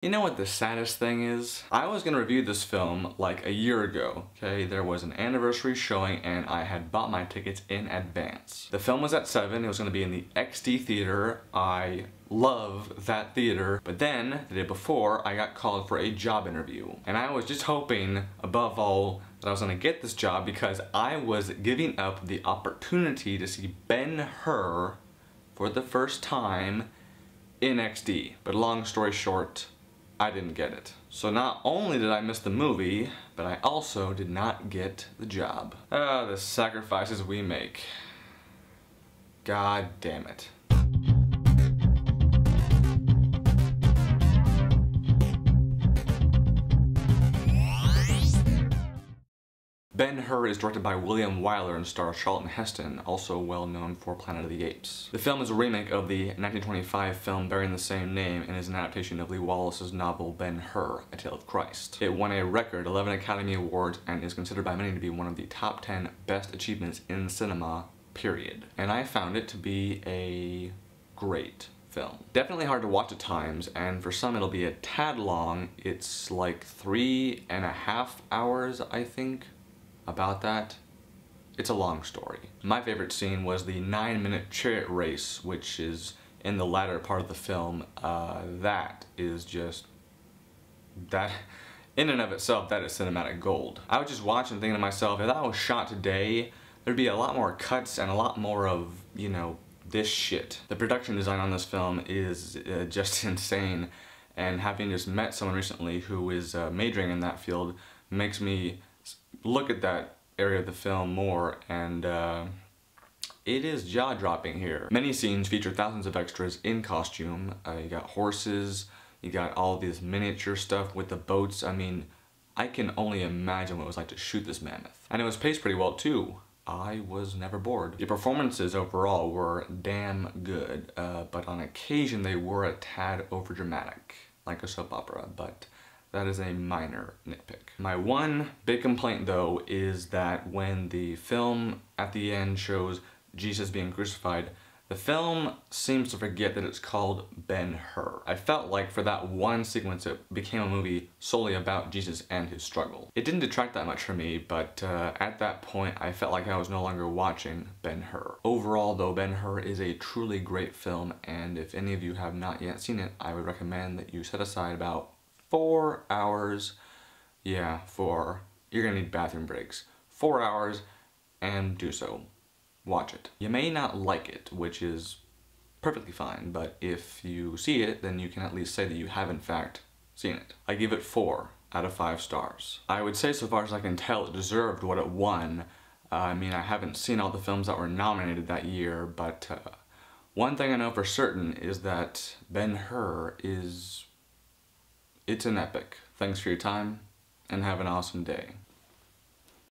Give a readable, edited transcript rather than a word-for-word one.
You know what the saddest thing is? I was gonna review this film like a year ago, okay? There was an anniversary showing and I had bought my tickets in advance. The film was at 7, it was gonna be in the XD theater. I love that theater. But then, the day before, I got called for a job interview. And I was just hoping, above all, that I was gonna get this job because I was giving up the opportunity to see Ben-Hur for the first time in XD. But long story short, I didn't get it. So not only did I miss the movie, but I also did not get the job. Ah, the sacrifices we make. God damn it. Ben-Hur is directed by William Wyler and stars Charlton Heston, also well known for Planet of the Apes. The film is a remake of the 1925 film bearing the same name and is an adaptation of Leigh Wallace's novel Ben-Hur, A Tale of Christ. It won a record 11 Academy Awards and is considered by many to be one of the top 10 best achievements in cinema, period. And I found it to be a great film. Definitely hard to watch at times, and for some it'll be a tad long. It's like 3.5 hours, I think. About that. It's a long story. My favorite scene was the 9-minute chariot race, which is in the latter part of the film. That is just... that, in and of itself, that is cinematic gold. I was just watching thinking to myself, if that was shot today, there'd be a lot more cuts and a lot more of, you know, this shit. The production design on this film is just insane, and having just met someone recently who is majoring in that field makes me look at that area of the film more, and it is jaw-dropping here. Many scenes feature thousands of extras in costume. You got horses, you got all this miniature stuff with the boats. I mean, I can only imagine what it was like to shoot this mammoth. And it was paced pretty well too. I was never bored. The performances overall were damn good, but on occasion they were a tad overdramatic, like a soap opera, but that is a minor nitpick. My one big complaint though is that when the film at the end shows Jesus being crucified, the film seems to forget that it's called Ben-Hur. I felt like for that one sequence it became a movie solely about Jesus and his struggle. It didn't detract that much from me, but at that point I felt like I was no longer watching Ben-Hur. Overall though, Ben-Hur is a truly great film, and if any of you have not yet seen it, I would recommend that you set aside about 4 hours, yeah, 4, you're gonna need bathroom breaks, 4 hours, and do so. Watch it. You may not like it, which is perfectly fine, but if you see it, then you can at least say that you have in fact seen it. I give it 4 out of 5 stars. I would say so far as I can tell it deserved what it won. I mean, I haven't seen all the films that were nominated that year, but one thing I know for certain is that Ben-Hur is... it's an epic. Thanks for your time, and have an awesome day.